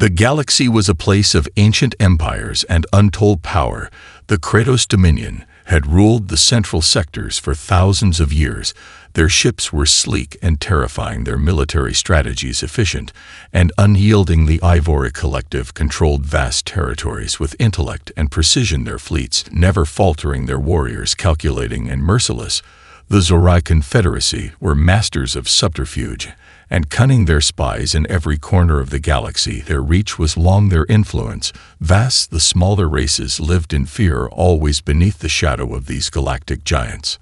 The galaxy was a place of ancient empires and untold power. The Kratos Dominion had ruled the central sectors for thousands of years. Their ships were sleek and terrifying, their military strategies efficient and unyielding. The Ivory Collective controlled vast territories with intellect and precision, their fleets never faltering, their warriors calculating and merciless. The Zorai Confederacy were masters of subterfuge and cunning, their spies in every corner of the galaxy. Their reach was long, their influence vast. The smaller races lived in fear, always beneath the shadow of these galactic giants.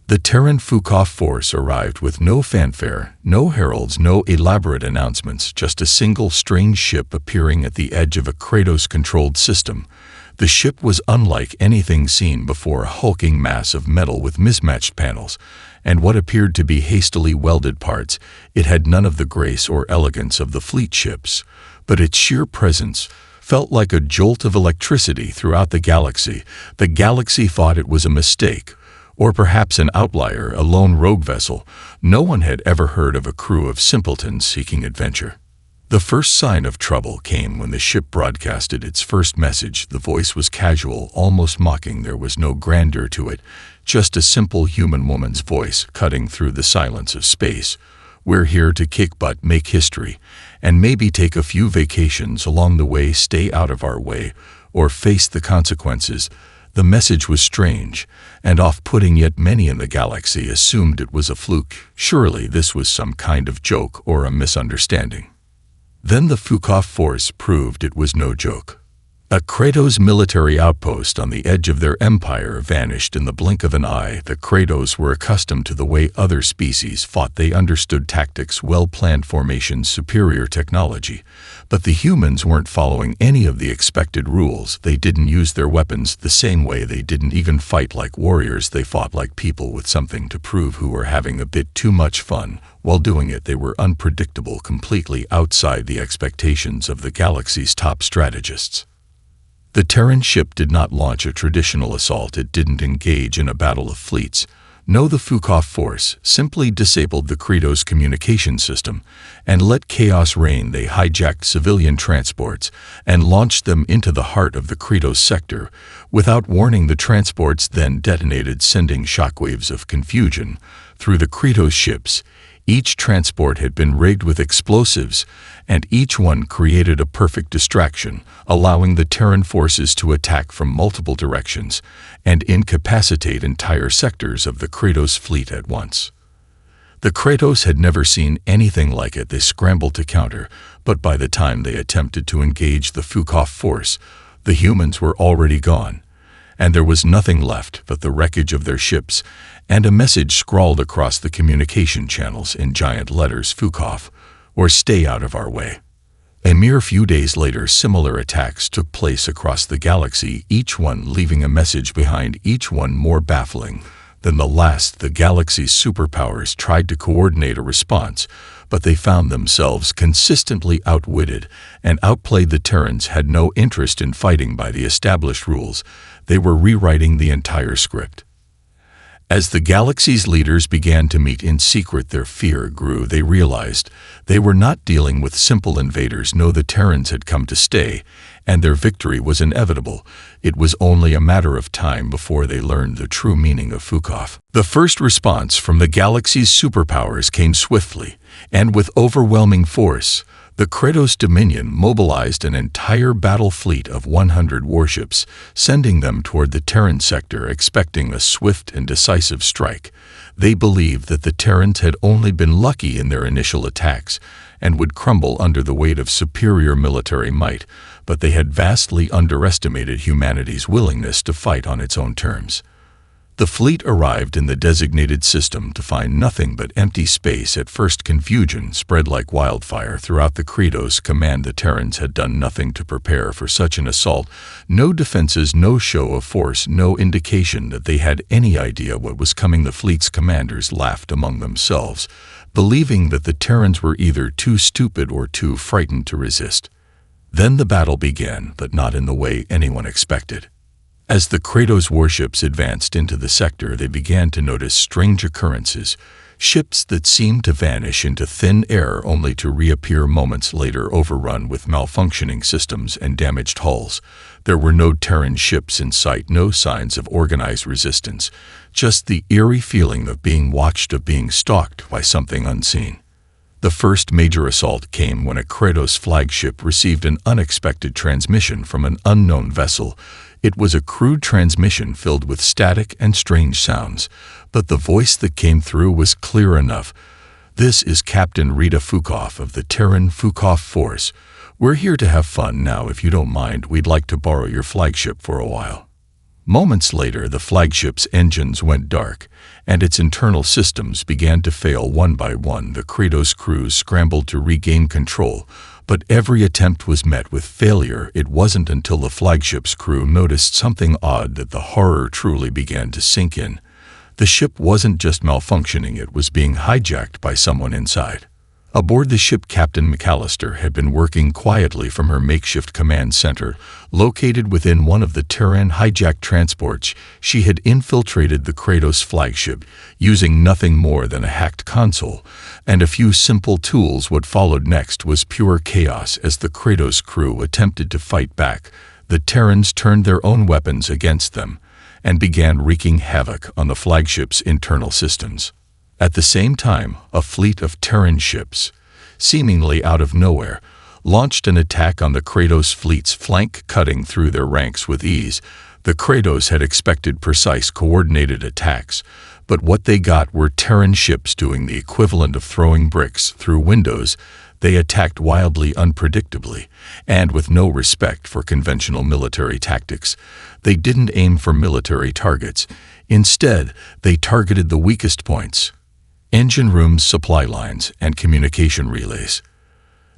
The Terran Fukoff force arrived with no fanfare, no heralds, no elaborate announcements, just a single strange ship appearing at the edge of a Kratos-controlled system. The ship was unlike anything seen before, a hulking mass of metal with mismatched panels and what appeared to be hastily welded parts. It had none of the grace or elegance of the fleet ships, but its sheer presence felt like a jolt of electricity throughout the galaxy. The galaxy thought it was a mistake, or perhaps an outlier, a lone rogue vessel. No one had ever heard of a crew of simpletons seeking adventure. The first sign of trouble came when the ship broadcasted its first message. The voice was casual, almost mocking. There was no grandeur to it, just a simple human woman's voice cutting through the silence of space. We're here to kick butt, make history, and maybe take a few vacations along the way. Stay out of our way, or face the consequences. The message was strange and off-putting, yet many in the galaxy assumed it was a fluke. Surely this was some kind of joke or a misunderstanding. Then the Fukoff force proved it was no joke. A Kratos military outpost on the edge of their empire vanished in the blink of an eye. The Kratos were accustomed to the way other species fought. They understood tactics, well-planned formations, superior technology. But the humans weren't following any of the expected rules. They didn't use their weapons the same way. They didn't even fight like warriors. They fought like people with something to prove, who were having a bit too much fun. While doing it, they were unpredictable, completely outside the expectations of the galaxy's top strategists. The Terran ship did not launch a traditional assault. It didn't engage in a battle of fleets. No, the Fukoff force simply disabled the Kratos communication system and let chaos reign. They hijacked civilian transports and launched them into the heart of the Kratos sector. Without warning, the transports then detonated, sending shockwaves of confusion through the Kratos ships. Each transport had been rigged with explosives, and each one created a perfect distraction, allowing the Terran forces to attack from multiple directions and incapacitate entire sectors of the Kratos fleet at once. The Kratos had never seen anything like it. They scrambled to counter, but by the time they attempted to engage the Fukoff force, the humans were already gone, and there was nothing left but the wreckage of their ships and a message scrawled across the communication channels in giant letters: Fukoff, or stay out of our way. A mere few days later, similar attacks took place across the galaxy, each one leaving a message behind, each one more baffling than the last. The galaxy's superpowers tried to coordinate a response, but they found themselves consistently outwitted and outplayed. The Terrans had no interest in fighting by the established rules. They were rewriting the entire script. As the galaxy's leaders began to meet in secret, their fear grew. They realized they were not dealing with simple invaders. No, the Terrans had come to stay, and their victory was inevitable. It was only a matter of time before they learned the true meaning of Fukoff. The first response from the galaxy's superpowers came swiftly, and with overwhelming force. The Kratos Dominion mobilized an entire battle fleet of 100 warships, sending them toward the Terran sector, expecting a swift and decisive strike. They believed that the Terrans had only been lucky in their initial attacks and would crumble under the weight of superior military might, but they had vastly underestimated humanity's willingness to fight on its own terms. The fleet arrived in the designated system to find nothing but empty space. At first, confusion spread like wildfire throughout the Kratos command. The Terrans had done nothing to prepare for such an assault. No defenses, no show of force, no indication that they had any idea what was coming. The fleet's commanders laughed among themselves, believing that the Terrans were either too stupid or too frightened to resist. Then the battle began, but not in the way anyone expected. As the Kratos warships advanced into the sector, they began to notice strange occurrences. Ships that seemed to vanish into thin air only to reappear moments later, overrun with malfunctioning systems and damaged hulls. There were no Terran ships in sight, no signs of organized resistance, just the eerie feeling of being watched, of being stalked by something unseen. The first major assault came when a Kratos flagship received an unexpected transmission from an unknown vessel. It was a crude transmission filled with static and strange sounds, but the voice that came through was clear enough. "This is Captain Rita Fukoff of the Terran Fukoff Force. We're here to have fun now. If you don't mind, we'd like to borrow your flagship for a while." Moments later, the flagship's engines went dark, and its internal systems began to fail one by one. The Kratos crews scrambled to regain control, but every attempt was met with failure. It wasn't until the flagship's crew noticed something odd that the horror truly began to sink in. The ship wasn't just malfunctioning, it was being hijacked by someone inside. Aboard the ship, Captain McAllister had been working quietly from her makeshift command center, located within one of the Terran hijacked transports. She had infiltrated the Kratos flagship, using nothing more than a hacked console and a few simple tools. What followed next was pure chaos. As the Kratos crew attempted to fight back, the Terrans turned their own weapons against them and began wreaking havoc on the flagship's internal systems. At the same time, a fleet of Terran ships, seemingly out of nowhere, launched an attack on the Kratos fleet's flank, cutting through their ranks with ease. The Kratos had expected precise, coordinated attacks, but what they got were Terran ships doing the equivalent of throwing bricks through windows. They attacked wildly, unpredictably, and with no respect for conventional military tactics. They didn't aim for military targets. Instead, they targeted the weakest points: engine rooms, supply lines, and communication relays.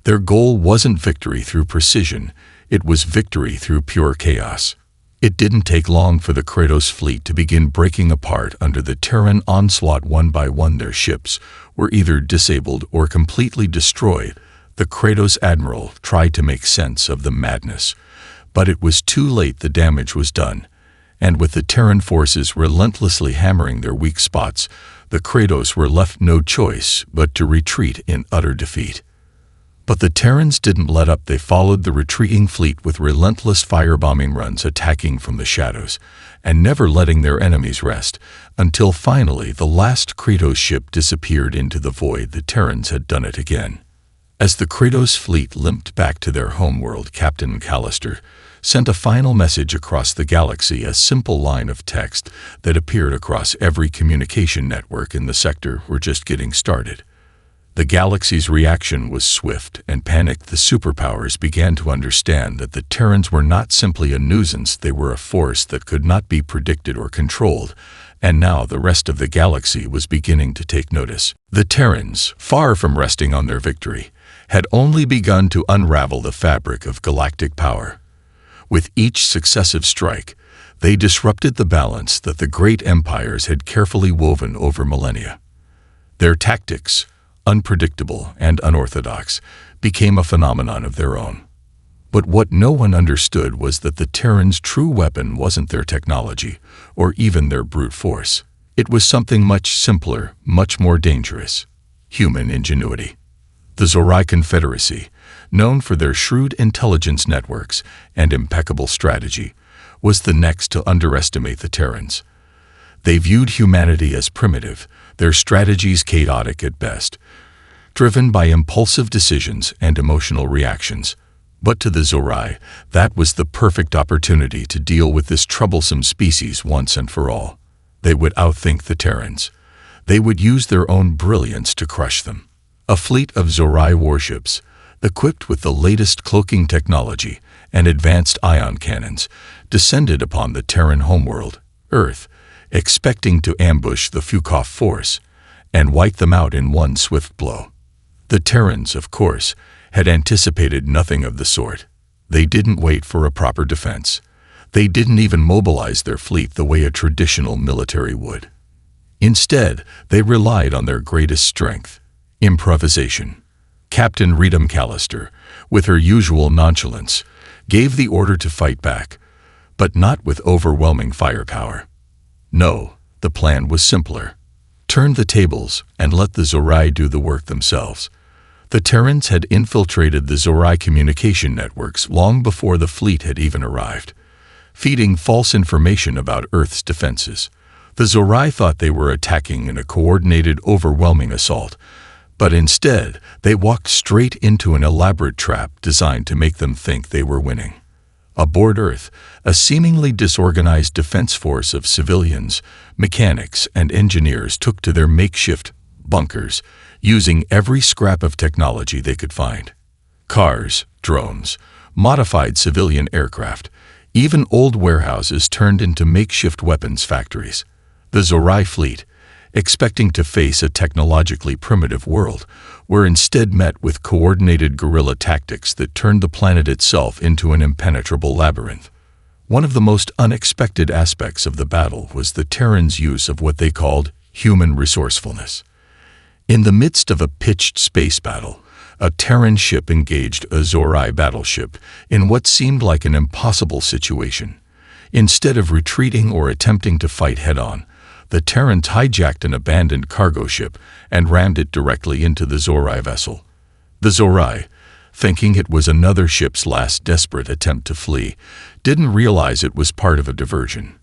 Their goal wasn't victory through precision, it was victory through pure chaos. It didn't take long for the Kratos fleet to begin breaking apart under the Terran onslaught. One by one, their ships were either disabled or completely destroyed. The Kratos admiral tried to make sense of the madness, but it was too late. The damage was done, and with the Terran forces relentlessly hammering their weak spots, the Kratos were left no choice but to retreat in utter defeat. But the Terrans didn't let up. They followed the retreating fleet with relentless firebombing runs, attacking from the shadows and never letting their enemies rest, until finally the last Kratos ship disappeared into the void. The Terrans had done it again. As the Kratos fleet limped back to their homeworld, Captain McAllister sent a final message across the galaxy, a simple line of text that appeared across every communication network in the sector: "We're just getting started." The galaxy's reaction was swift and panicked. The superpowers began to understand that the Terrans were not simply a nuisance, they were a force that could not be predicted or controlled, and now the rest of the galaxy was beginning to take notice. The Terrans, far from resting on their victory, had only begun to unravel the fabric of galactic power. With each successive strike, they disrupted the balance that the great empires had carefully woven over millennia. Their tactics, unpredictable and unorthodox, became a phenomenon of their own. But what no one understood was that the Terrans' true weapon wasn't their technology, or even their brute force. It was something much simpler, much more dangerous: human ingenuity. The Zorai Confederacy, known for their shrewd intelligence networks and impeccable strategy, was the next to underestimate the Terrans. They viewed humanity as primitive, their strategies chaotic at best, driven by impulsive decisions and emotional reactions. But to the Zorai, that was the perfect opportunity to deal with this troublesome species once and for all. They would outthink the Terrans. They would use their own brilliance to crush them. A fleet of Zorai warships, equipped with the latest cloaking technology and advanced ion cannons, descended upon the Terran homeworld, Earth, expecting to ambush the Fukoff force and wipe them out in one swift blow. The Terrans, of course, had anticipated nothing of the sort. They didn't wait for a proper defense. They didn't even mobilize their fleet the way a traditional military would. Instead, they relied on their greatest strength: improvisation. Captain Rita McAllister, with her usual nonchalance, gave the order to fight back, but not with overwhelming firepower. No, the plan was simpler: turned the tables and let the Zorai do the work themselves. The Terrans had infiltrated the Zorai communication networks long before the fleet had even arrived, feeding false information about Earth's defenses. The Zorai thought they were attacking in a coordinated, overwhelming assault, but instead they walked straight into an elaborate trap designed to make them think they were winning. Aboard Earth, a seemingly disorganized defense force of civilians, mechanics, and engineers took to their makeshift bunkers, using every scrap of technology they could find. Cars, drones, modified civilian aircraft, even old warehouses turned into makeshift weapons factories. The Zorai fleet, expecting to face a technologically primitive world, were instead met with coordinated guerrilla tactics that turned the planet itself into an impenetrable labyrinth. One of the most unexpected aspects of the battle was the Terrans' use of what they called human resourcefulness. In the midst of a pitched space battle, a Terran ship engaged a Zorai battleship in what seemed like an impossible situation. Instead of retreating or attempting to fight head-on, the Terrans hijacked an abandoned cargo ship and rammed it directly into the Zorai vessel. The Zorai, thinking it was another ship's last desperate attempt to flee, didn't realize it was part of a diversion.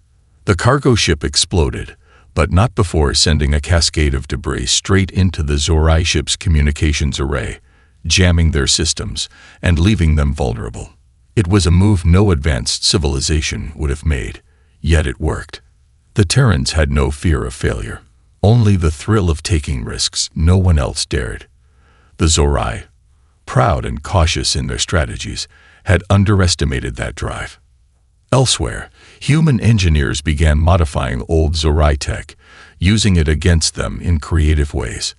The cargo ship exploded, but not before sending a cascade of debris straight into the Zorai ship's communications array, jamming their systems and leaving them vulnerable. It was a move no advanced civilization would have made, yet it worked. The Terrans had no fear of failure, only the thrill of taking risks no one else dared. The Zorai, proud and cautious in their strategies, had underestimated that drive. Elsewhere, human engineers began modifying old Zorai tech, using it against them in creative ways.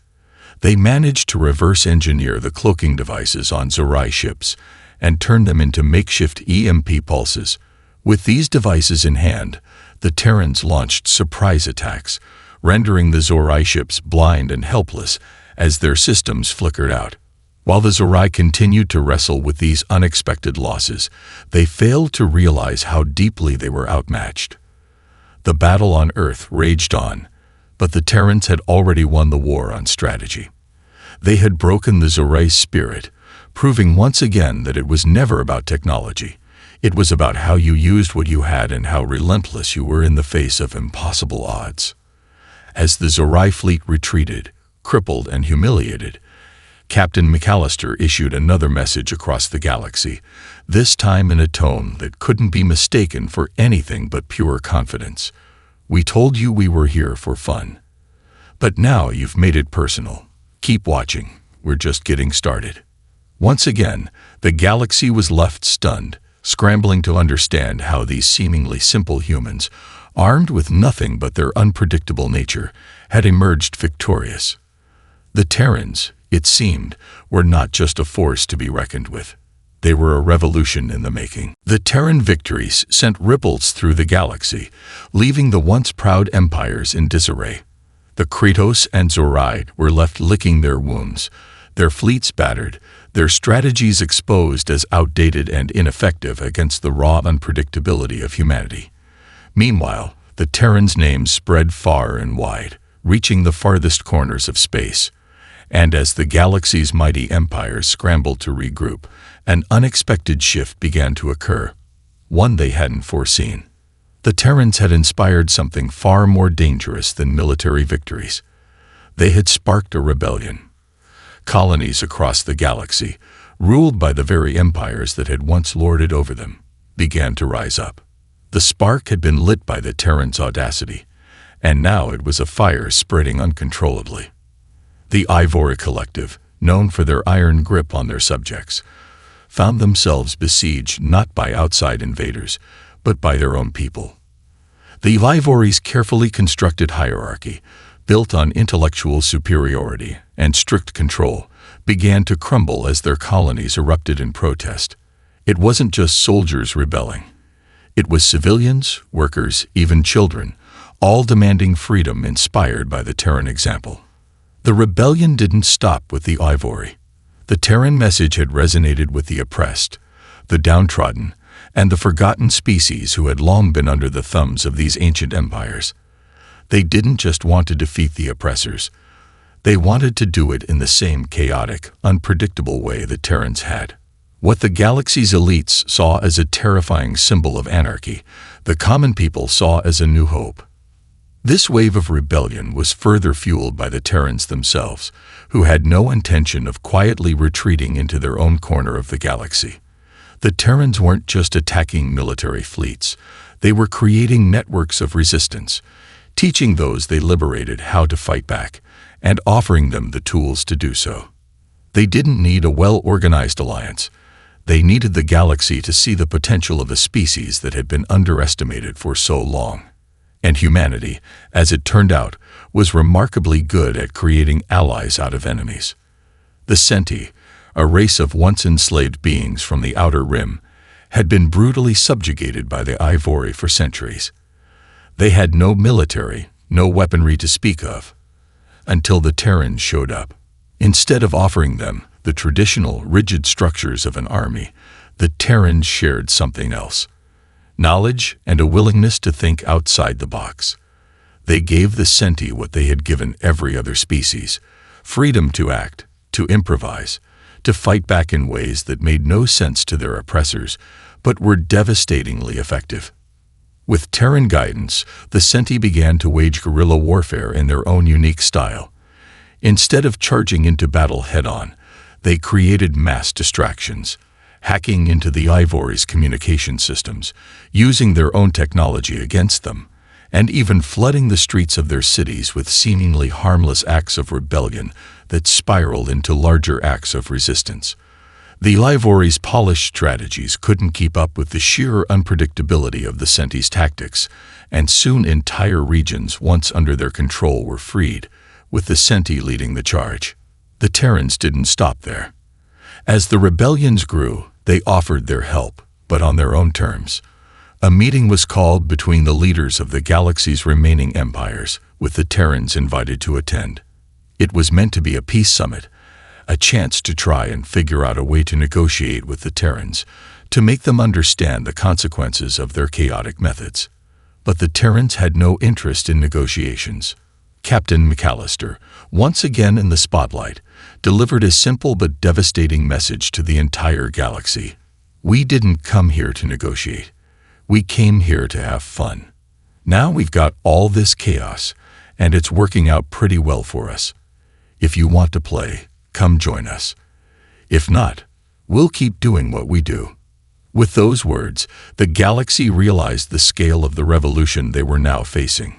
They managed to reverse engineer the cloaking devices on Zorai ships and turn them into makeshift EMP pulses. With these devices in hand, the Terrans launched surprise attacks, rendering the Zorai ships blind and helpless as their systems flickered out. While the Zorai continued to wrestle with these unexpected losses, they failed to realize how deeply they were outmatched. The battle on Earth raged on, but the Terrans had already won the war on strategy. They had broken the Zorai's spirit, proving once again that it was never about technology. It was about how you used what you had and how relentless you were in the face of impossible odds. As the Zorai fleet retreated, crippled and humiliated, Captain McAllister issued another message across the galaxy, this time in a tone that couldn't be mistaken for anything but pure confidence. "We told you we were here for fun. But now you've made it personal. Keep watching. We're just getting started." Once again, the galaxy was left stunned, scrambling to understand how these seemingly simple humans, armed with nothing but their unpredictable nature, had emerged victorious. The Terrans, it seemed, were not just a force to be reckoned with. They were a revolution in the making. The Terran victories sent ripples through the galaxy, leaving the once proud empires in disarray. The Kratos and Zorai were left licking their wounds, their fleets battered, their strategies exposed as outdated and ineffective against the raw unpredictability of humanity. Meanwhile, the Terrans' names spread far and wide, reaching the farthest corners of space. And as the galaxy's mighty empires scrambled to regroup, an unexpected shift began to occur, one they hadn't foreseen. The Terrans had inspired something far more dangerous than military victories. They had sparked a rebellion. Colonies across the galaxy, ruled by the very empires that had once lorded over them, began to rise up. The spark had been lit by the Terrans' audacity, and now it was a fire spreading uncontrollably. The Ivory Collective, known for their iron grip on their subjects, found themselves besieged not by outside invaders, but by their own people. The Ivory's carefully constructed hierarchy, built on intellectual superiority and strict control, began to crumble as their colonies erupted in protest. It wasn't just soldiers rebelling. It was civilians, workers, even children, all demanding freedom inspired by the Terran example. The rebellion didn't stop with the Ivory. The Terran message had resonated with the oppressed, the downtrodden, and the forgotten species who had long been under the thumbs of these ancient empires. They didn't just want to defeat the oppressors. They wanted to do it in the same chaotic, unpredictable way the Terrans had. What the galaxy's elites saw as a terrifying symbol of anarchy, the common people saw as a new hope. This wave of rebellion was further fueled by the Terrans themselves, who had no intention of quietly retreating into their own corner of the galaxy. The Terrans weren't just attacking military fleets. They were creating networks of resistance, teaching those they liberated how to fight back, and offering them the tools to do so. They didn't need a well-organized alliance. They needed the galaxy to see the potential of a species that had been underestimated for so long. And humanity, as it turned out, was remarkably good at creating allies out of enemies. The Centi, a race of once enslaved beings from the Outer Rim, had been brutally subjugated by the Ivory for centuries. They had no military, no weaponry to speak of, until the Terrans showed up. Instead of offering them the traditional, rigid structures of an army, the Terrans shared something else: knowledge and a willingness to think outside the box. They gave the Centi what they had given every other species: freedom to act, to improvise, to fight back in ways that made no sense to their oppressors, but were devastatingly effective. With Terran guidance, the Centi began to wage guerrilla warfare in their own unique style. Instead of charging into battle head-on, they created mass distractions, hacking into the Ivory's communication systems, using their own technology against them, and even flooding the streets of their cities with seemingly harmless acts of rebellion that spiraled into larger acts of resistance. The Ivory's polished strategies couldn't keep up with the sheer unpredictability of the Centi's tactics, and soon entire regions once under their control were freed, with the Centi leading the charge. The Terrans didn't stop there. As the rebellions grew, they offered their help, but on their own terms. A meeting was called between the leaders of the galaxy's remaining empires, with the Terrans invited to attend. It was meant to be a peace summit, a chance to try and figure out a way to negotiate with the Terrans, to make them understand the consequences of their chaotic methods. But the Terrans had no interest in negotiations. Captain McAllister, once again in the spotlight, delivered a simple but devastating message to the entire galaxy. We didn't come here to negotiate. We came here to have fun. Now we've got all this chaos, and it's working out pretty well for us. If you want to play, come join us. If not, we'll keep doing what we do. With those words, the galaxy realized the scale of the revolution they were now facing.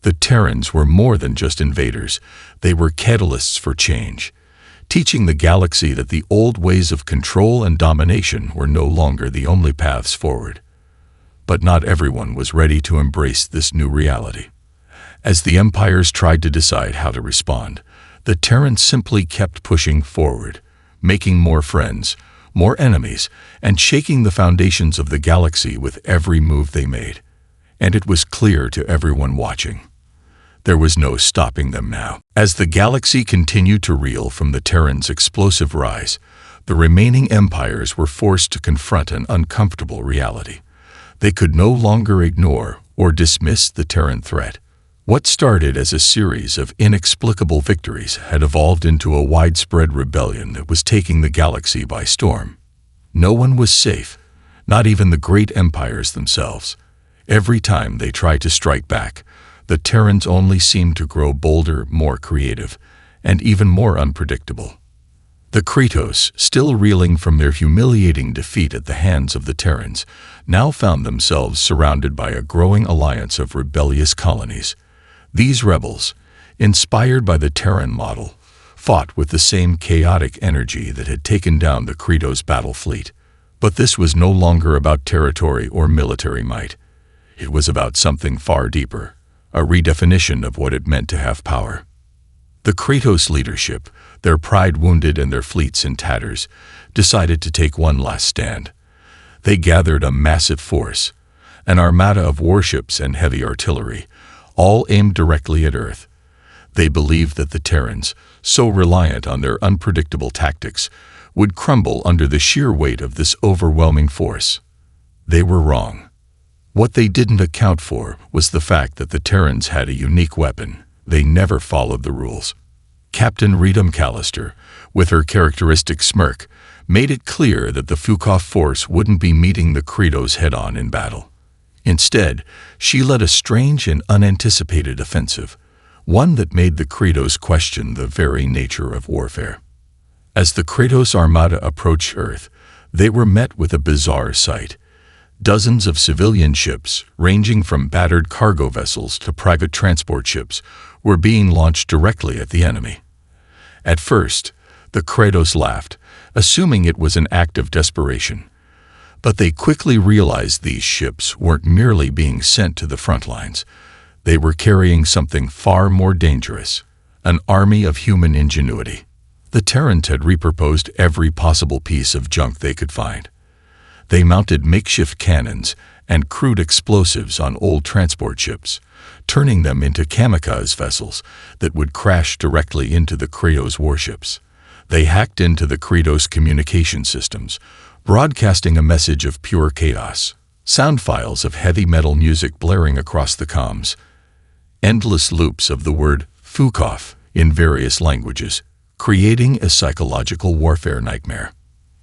The Terrans were more than just invaders. They were catalysts for change, teaching the galaxy that the old ways of control and domination were no longer the only paths forward. But not everyone was ready to embrace this new reality. As the empires tried to decide how to respond, the Terrans simply kept pushing forward, making more friends, more enemies, and shaking the foundations of the galaxy with every move they made. And it was clear to everyone watching. There was no stopping them now. As the galaxy continued to reel from the Terrans' explosive rise, the remaining empires were forced to confront an uncomfortable reality. They could no longer ignore or dismiss the Terran threat. What started as a series of inexplicable victories had evolved into a widespread rebellion that was taking the galaxy by storm. No one was safe, not even the great empires themselves. Every time they tried to strike back, the Terrans only seemed to grow bolder, more creative, and even more unpredictable. The Kratos, still reeling from their humiliating defeat at the hands of the Terrans, now found themselves surrounded by a growing alliance of rebellious colonies. These rebels, inspired by the Terran model, fought with the same chaotic energy that had taken down the Kratos battle fleet. But this was no longer about territory or military might. It was about something far deeper, a redefinition of what it meant to have power. The Kratos leadership, their pride wounded and their fleets in tatters, decided to take one last stand. They gathered a massive force, an armada of warships and heavy artillery, all aimed directly at Earth. They believed that the Terrans, so reliant on their unpredictable tactics, would crumble under the sheer weight of this overwhelming force. They were wrong. What they didn't account for was the fact that the Terrans had a unique weapon. They never followed the rules. Captain Rita McAllister, with her characteristic smirk, made it clear that the Fukoff force wouldn't be meeting the Kratos head-on in battle. Instead, she led a strange and unanticipated offensive, one that made the Kratos question the very nature of warfare. As the Kratos armada approached Earth, they were met with a bizarre sight. Dozens of civilian ships, ranging from battered cargo vessels to private transport ships, were being launched directly at the enemy. At first, the Kratos laughed, assuming it was an act of desperation. But they quickly realized these ships weren't merely being sent to the front lines. They were carrying something far more dangerous, an army of human ingenuity. The Terrans had repurposed every possible piece of junk they could find. They mounted makeshift cannons and crude explosives on old transport ships, turning them into kamikaze vessels that would crash directly into the Kratos warships. They hacked into the Kratos communication systems, broadcasting a message of pure chaos, sound files of heavy metal music blaring across the comms, endless loops of the word Fukoff in various languages, creating a psychological warfare nightmare.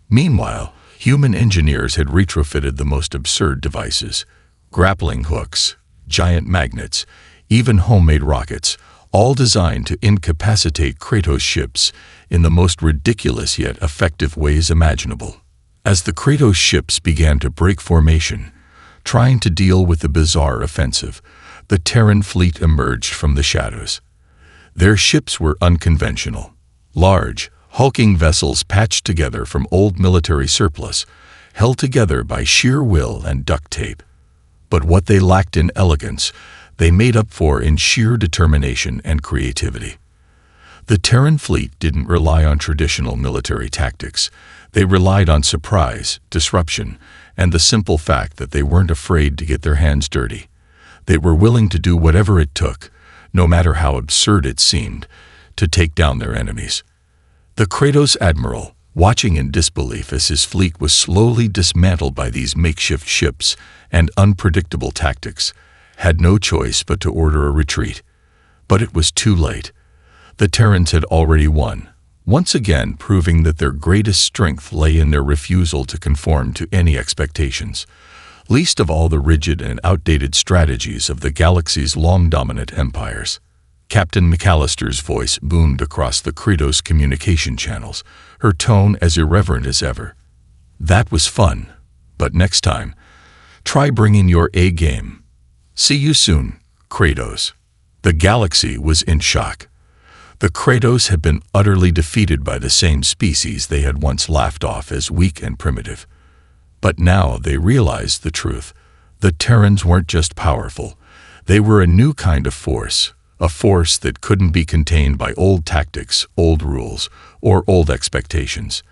Meanwhile, human engineers had retrofitted the most absurd devices: grappling hooks, giant magnets, even homemade rockets, all designed to incapacitate Kratos ships in the most ridiculous yet effective ways imaginable. As the Kratos ships began to break formation, trying to deal with the bizarre offensive, the Terran fleet emerged from the shadows. Their ships were unconventional, large, hulking vessels patched together from old military surplus, held together by sheer will and duct tape. But what they lacked in elegance, they made up for in sheer determination and creativity. The Terran fleet didn't rely on traditional military tactics. They relied on surprise, disruption, and the simple fact that they weren't afraid to get their hands dirty. They were willing to do whatever it took, no matter how absurd it seemed, to take down their enemies. The Kratos admiral, watching in disbelief as his fleet was slowly dismantled by these makeshift ships and unpredictable tactics, had no choice but to order a retreat. But it was too late. The Terrans had already won, once again proving that their greatest strength lay in their refusal to conform to any expectations, least of all the rigid and outdated strategies of the galaxy's long-dominant empires. Captain McAllister's voice boomed across the Kratos communication channels, her tone as irreverent as ever. "That was fun, but next time, try bringing your A game. See you soon, Kratos." The galaxy was in shock. The Kratos had been utterly defeated by the same species they had once laughed off as weak and primitive. But now they realized the truth. The Terrans weren't just powerful. They were a new kind of force, a force that couldn't be contained by old tactics, old rules, or old expectations.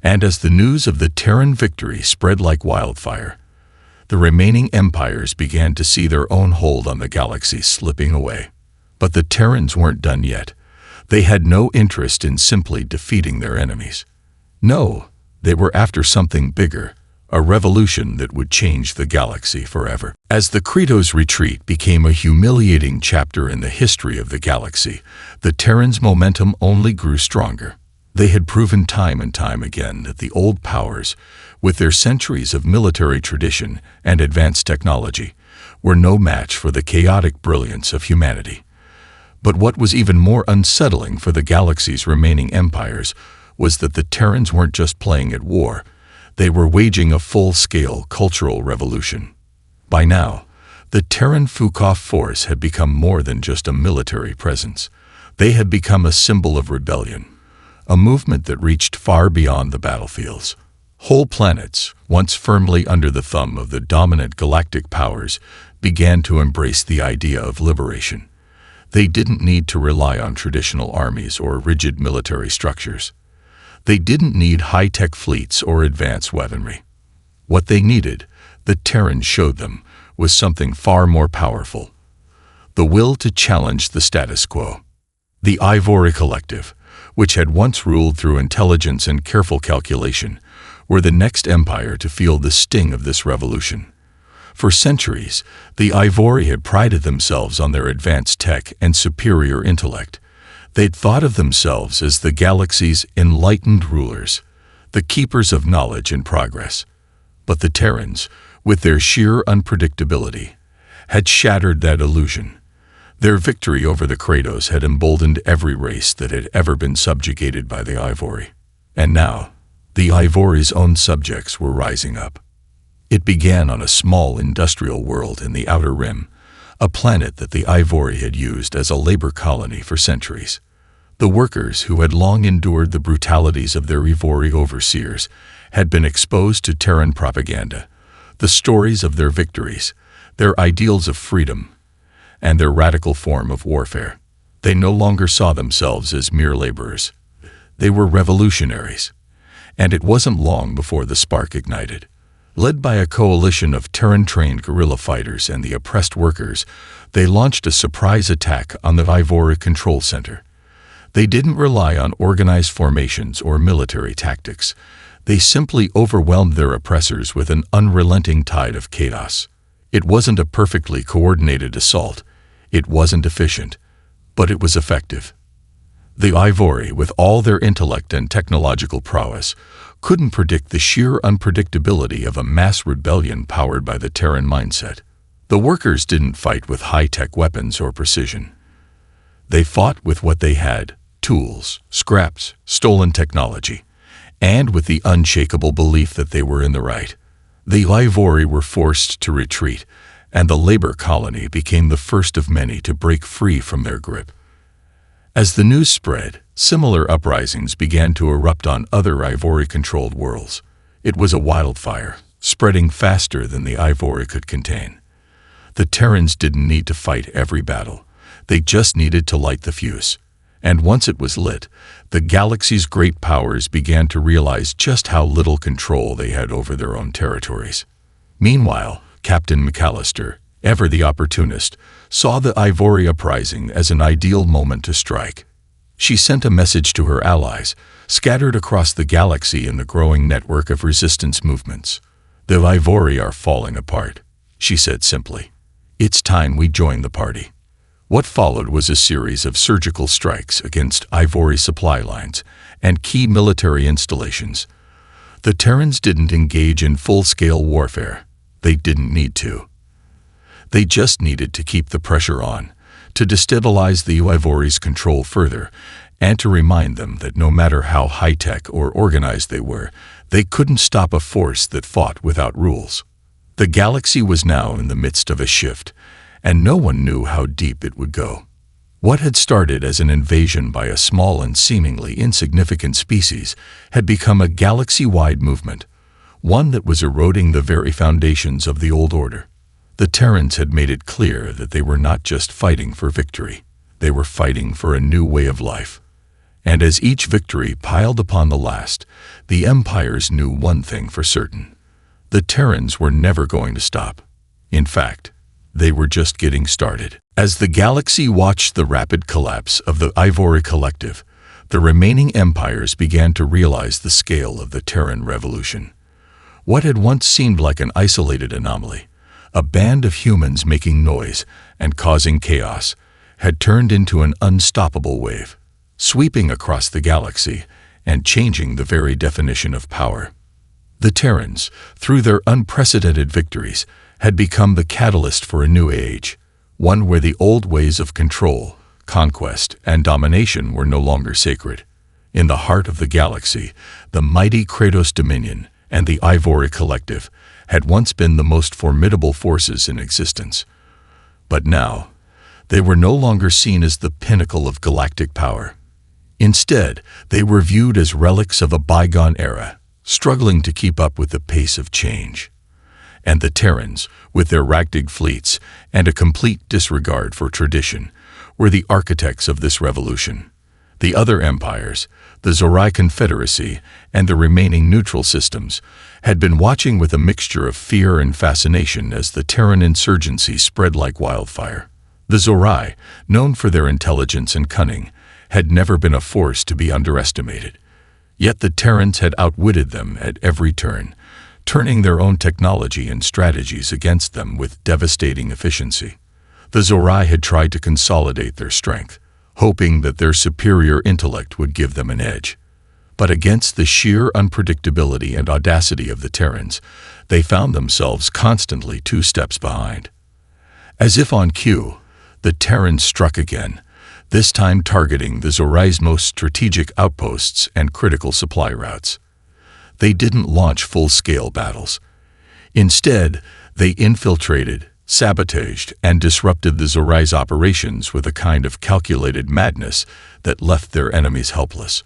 And as the news of the Terran victory spread like wildfire, the remaining empires began to see their own hold on the galaxy slipping away. But the Terrans weren't done yet. They had no interest in simply defeating their enemies. No, they were after something bigger, a revolution that would change the galaxy forever. As the Kratos retreat became a humiliating chapter in the history of the galaxy, the Terrans' momentum only grew stronger. They had proven time and time again that the old powers, with their centuries of military tradition and advanced technology, were no match for the chaotic brilliance of humanity. But what was even more unsettling for the galaxy's remaining empires was that the Terrans weren't just playing at war. They were waging a full-scale cultural revolution. By now, the Terran Fukoff force had become more than just a military presence. They had become a symbol of rebellion, a movement that reached far beyond the battlefields. Whole planets, once firmly under the thumb of the dominant galactic powers, began to embrace the idea of liberation. They didn't need to rely on traditional armies or rigid military structures. They didn't need high-tech fleets or advanced weaponry. What they needed, the Terrans showed them, was something far more powerful: the will to challenge the status quo. The Ivory Collective, which had once ruled through intelligence and careful calculation, were the next empire to feel the sting of this revolution. For centuries, the Ivori had prided themselves on their advanced tech and superior intellect. They'd thought of themselves as the galaxy's enlightened rulers, the keepers of knowledge and progress. But the Terrans, with their sheer unpredictability, had shattered that illusion. Their victory over the Kratos had emboldened every race that had ever been subjugated by the Ivori. And now, the Ivori's own subjects were rising up. It began on a small industrial world in the Outer Rim, a planet that the Ivori had used as a labor colony for centuries. The workers, who had long endured the brutalities of their Ivori overseers, had been exposed to Terran propaganda, the stories of their victories, their ideals of freedom, and their radical form of warfare. They no longer saw themselves as mere laborers. They were revolutionaries. And it wasn't long before the spark ignited. Led by a coalition of Terran-trained guerrilla fighters and the oppressed workers, they launched a surprise attack on the Ivori Control Center. They didn't rely on organized formations or military tactics. They simply overwhelmed their oppressors with an unrelenting tide of chaos. It wasn't a perfectly coordinated assault. It wasn't efficient, but it was effective. The Ivori, with all their intellect and technological prowess, couldn't predict the sheer unpredictability of a mass rebellion powered by the Terran mindset. The workers didn't fight with high-tech weapons or precision. They fought with what they had: tools, scraps, stolen technology, and with the unshakable belief that they were in the right. The Ivori were forced to retreat, and the labor colony became the first of many to break free from their grip. As the news spread, similar uprisings began to erupt on other Ivori-controlled worlds. It was a wildfire, spreading faster than the Ivori could contain. The Terrans didn't need to fight every battle. They just needed to light the fuse. And once it was lit, the galaxy's great powers began to realize just how little control they had over their own territories. Meanwhile, Captain McAllister, ever the opportunist, saw the Ivori uprising as an ideal moment to strike. She sent a message to her allies, scattered across the galaxy in the growing network of resistance movements. "The Ivori are falling apart," she said simply. "It's time we join the party." What followed was a series of surgical strikes against Ivori supply lines and key military installations. The Terrans didn't engage in full-scale warfare. They didn't need to. They just needed to keep the pressure on, to destabilize the Ivori's control further, and to remind them that no matter how high-tech or organized they were, they couldn't stop a force that fought without rules. The galaxy was now in the midst of a shift, and no one knew how deep it would go. What had started as an invasion by a small and seemingly insignificant species had become a galaxy-wide movement, one that was eroding the very foundations of the old order. The Terrans had made it clear that they were not just fighting for victory. They were fighting for a new way of life. And as each victory piled upon the last, the empires knew one thing for certain: the Terrans were never going to stop. In fact, they were just getting started. As the galaxy watched the rapid collapse of the Ivori Collective, the remaining empires began to realize the scale of the Terran revolution. What had once seemed like an isolated anomaly, a band of humans making noise and causing chaos, had turned into an unstoppable wave, sweeping across the galaxy and changing the very definition of power. The Terrans, through their unprecedented victories, had become the catalyst for a new age, one where the old ways of control, conquest, and domination were no longer sacred. In the heart of the galaxy, the mighty Kratos Dominion and the Ivori Collective had once been the most formidable forces in existence. But now, they were no longer seen as the pinnacle of galactic power. Instead, they were viewed as relics of a bygone era, struggling to keep up with the pace of change. And the Terrans, with their ragtag fleets and a complete disregard for tradition, were the architects of this revolution. The other empires, the Zorai Confederacy and the remaining neutral systems, had been watching with a mixture of fear and fascination as the Terran insurgency spread like wildfire. The Zorai, known for their intelligence and cunning, had never been a force to be underestimated. Yet the Terrans had outwitted them at every turn, turning their own technology and strategies against them with devastating efficiency. The Zorai had tried to consolidate their strength, hoping that their superior intellect would give them an edge. But against the sheer unpredictability and audacity of the Terrans, they found themselves constantly 2 steps behind. As if on cue, the Terrans struck again, this time targeting the Zorai's most strategic outposts and critical supply routes. They didn't launch full-scale battles. Instead, they infiltrated, sabotaged, and disrupted the Zorai's operations with a kind of calculated madness that left their enemies helpless.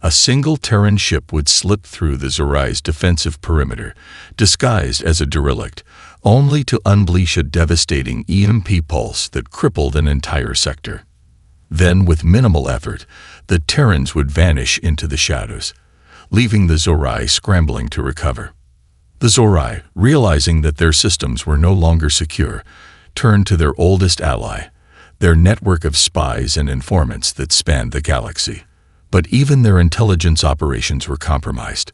A single Terran ship would slip through the Zorai's defensive perimeter, disguised as a derelict, only to unleash a devastating EMP pulse that crippled an entire sector. Then, with minimal effort, the Terrans would vanish into the shadows, leaving the Zorai scrambling to recover. The Zorai, realizing that their systems were no longer secure, turned to their oldest ally, their network of spies and informants that spanned the galaxy. But even their intelligence operations were compromised.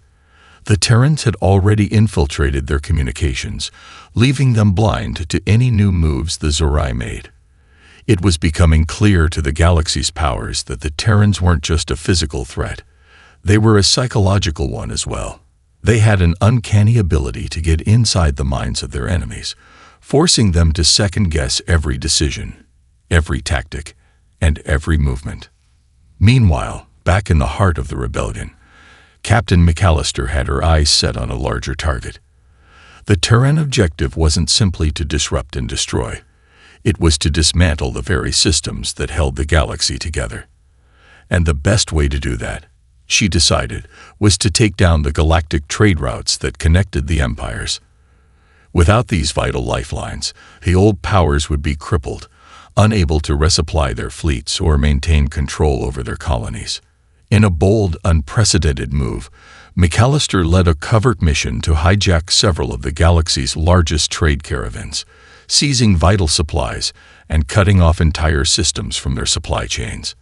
The Terrans had already infiltrated their communications, leaving them blind to any new moves the Zorai made. It was becoming clear to the galaxy's powers that the Terrans weren't just a physical threat. They were a psychological one as well. They had an uncanny ability to get inside the minds of their enemies, forcing them to second-guess every decision, every tactic, and every movement. Meanwhile, back in the heart of the rebellion, Captain McAllister had her eyes set on a larger target. The Terran objective wasn't simply to disrupt and destroy. It was to dismantle the very systems that held the galaxy together. And the best way to do that, she decided, was to take down the galactic trade routes that connected the empires. Without these vital lifelines, the old powers would be crippled, unable to resupply their fleets or maintain control over their colonies. In a bold, unprecedented move, McAllister led a covert mission to hijack several of the galaxy's largest trade caravans, seizing vital supplies and cutting off entire systems from their supply chains.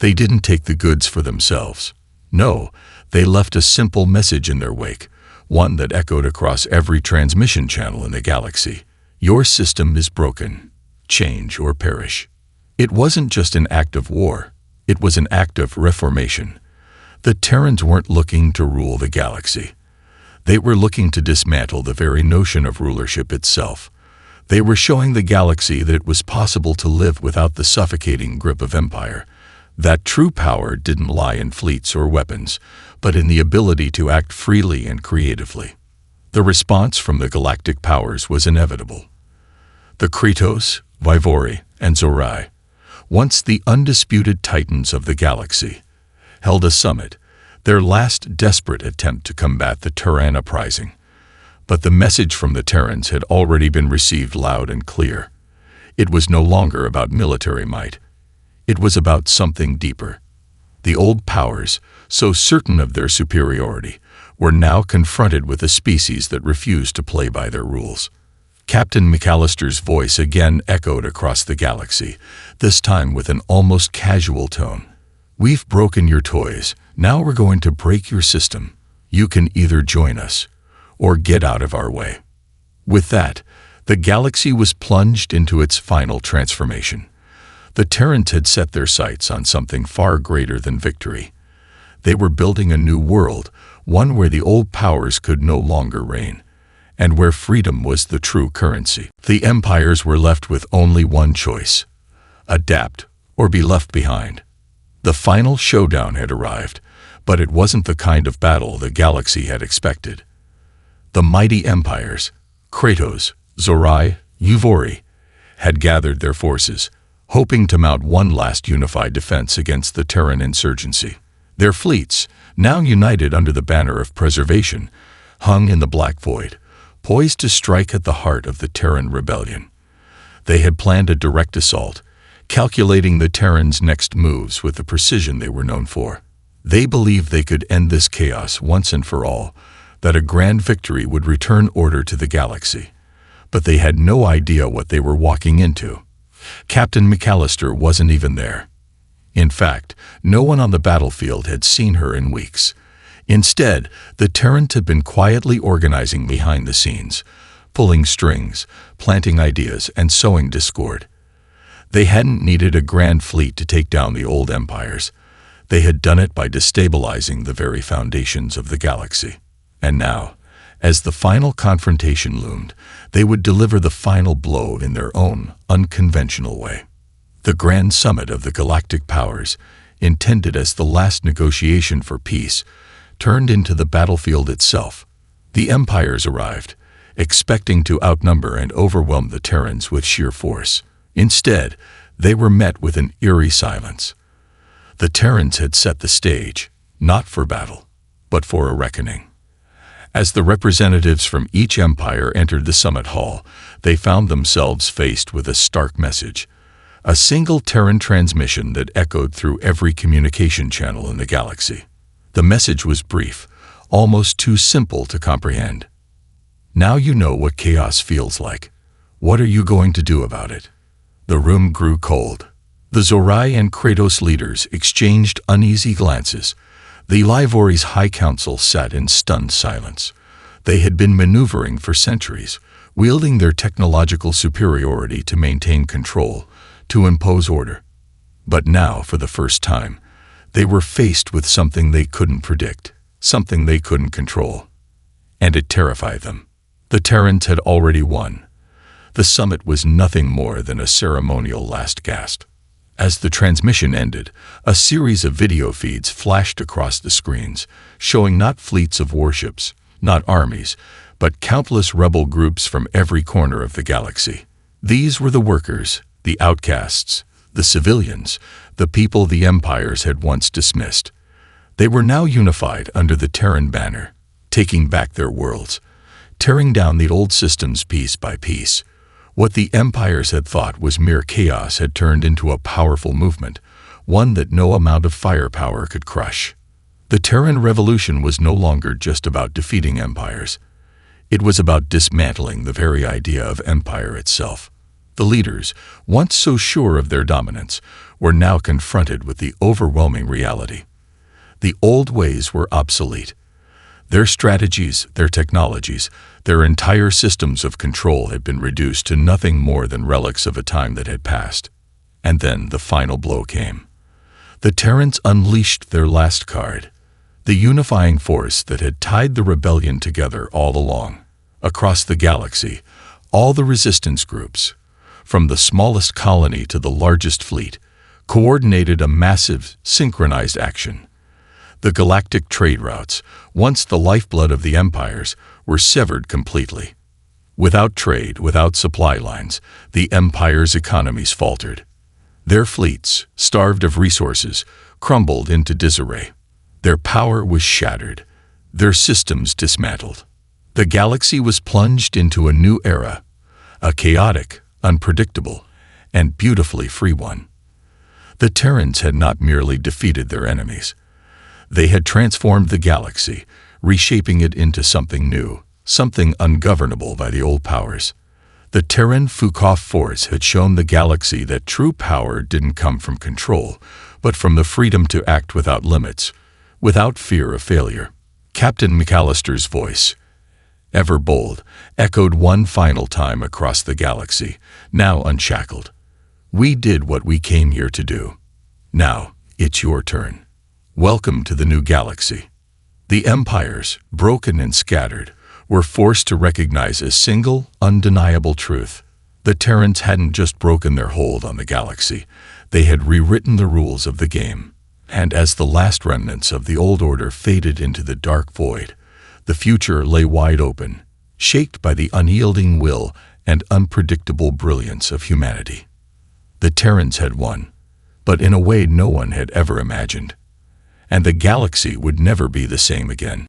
They didn't take the goods for themselves. No, they left a simple message in their wake, one that echoed across every transmission channel in the galaxy. Your system is broken. Change or perish. It wasn't just an act of war. It was an act of reformation. The Terrans weren't looking to rule the galaxy. They were looking to dismantle the very notion of rulership itself. They were showing the galaxy that it was possible to live without the suffocating grip of empire. That true power didn't lie in fleets or weapons, but in the ability to act freely and creatively. The response from the galactic powers was inevitable. The Kratos, Vivori, and Zorai, once the undisputed titans of the galaxy, held a summit, their last desperate attempt to combat the Terran uprising. But the message from the Terrans had already been received loud and clear. It was no longer about military might. It was about something deeper. The old powers, so certain of their superiority, were now confronted with a species that refused to play by their rules. Captain McAllister's voice again echoed across the galaxy, this time with an almost casual tone. We've broken your toys. Now we're going to break your system. You can either join us or get out of our way. With that, the galaxy was plunged into its final transformation. The Terrans had set their sights on something far greater than victory. They were building a new world, one where the old powers could no longer reign, and where freedom was the true currency. The empires were left with only one choice: adapt or be left behind. The final showdown had arrived, but it wasn't the kind of battle the galaxy had expected. The mighty empires, Kratos, Zorai, Vivori, had gathered their forces, hoping to mount one last unified defense against the Terran insurgency. Their fleets, now united under the banner of preservation, hung in the black void, poised to strike at the heart of the Terran rebellion. They had planned a direct assault, calculating the Terrans' next moves with the precision they were known for. They believed they could end this chaos once and for all, that a grand victory would return order to the galaxy. But they had no idea what they were walking into. Captain McAllister wasn't even there. In fact, no one on the battlefield had seen her in weeks. Instead, the Terrans had been quietly organizing behind the scenes, pulling strings, planting ideas, and sowing discord. They hadn't needed a grand fleet to take down the old empires. They had done it by destabilizing the very foundations of the galaxy. And now, as the final confrontation loomed, they would deliver the final blow in their own unconventional way. The Grand Summit of the Galactic Powers, intended as the last negotiation for peace, turned into the battlefield itself. The empires arrived, expecting to outnumber and overwhelm the Terrans with sheer force. Instead, they were met with an eerie silence. The Terrans had set the stage, not for battle, but for a reckoning. As the representatives from each empire entered the summit hall, they found themselves faced with a stark message. A single Terran transmission that echoed through every communication channel in the galaxy. The message was brief, almost too simple to comprehend. Now you know what chaos feels like. What are you going to do about it? The room grew cold. The Zorai and Kratos leaders exchanged uneasy glances. The Livori's High Council sat in stunned silence. They had been maneuvering for centuries, wielding their technological superiority to maintain control, to impose order. But now, for the first time, they were faced with something they couldn't predict, something they couldn't control. And it terrified them. The Terrans had already won. The summit was nothing more than a ceremonial last gasp. As the transmission ended, a series of video feeds flashed across the screens, showing not fleets of warships, not armies, but countless rebel groups from every corner of the galaxy. These were the workers, the outcasts, the civilians, the people the empires had once dismissed. They were now unified under the Terran banner, taking back their worlds, tearing down the old systems piece by piece. What the empires had thought was mere chaos had turned into a powerful movement, one that no amount of firepower could crush. The Terran Revolution was no longer just about defeating empires. It was about dismantling the very idea of empire itself. The leaders, once so sure of their dominance, were now confronted with the overwhelming reality. The old ways were obsolete. Their strategies, their technologies, their entire systems of control had been reduced to nothing more than relics of a time that had passed. And then the final blow came. The Terrans unleashed their last card, the unifying force that had tied the rebellion together all along. Across the galaxy, all the resistance groups, from the smallest colony to the largest fleet, coordinated a massive, synchronized action. The galactic trade routes, once the lifeblood of the empires, were severed completely. Without trade, without supply lines, the empire's economies faltered. Their fleets, starved of resources, crumbled into disarray. Their power was shattered, their systems dismantled. The galaxy was plunged into a new era, a chaotic, unpredictable, and beautifully free one. The Terrans had not merely defeated their enemies. They had transformed the galaxy, reshaping it into something new, something ungovernable by the old powers. The Terran Fukoff force had shown the galaxy that true power didn't come from control, but from the freedom to act without limits, without fear of failure. Captain McAllister's voice, ever bold, echoed one final time across the galaxy, now unshackled. We did what we came here to do. Now, it's your turn. Welcome to the new galaxy. The empires, broken and scattered, were forced to recognize a single, undeniable truth. The Terrans hadn't just broken their hold on the galaxy, they had rewritten the rules of the game. And as the last remnants of the old order faded into the dark void, the future lay wide open, shaped by the unyielding will and unpredictable brilliance of humanity. The Terrans had won, but in a way no one had ever imagined. And the galaxy would never be the same again.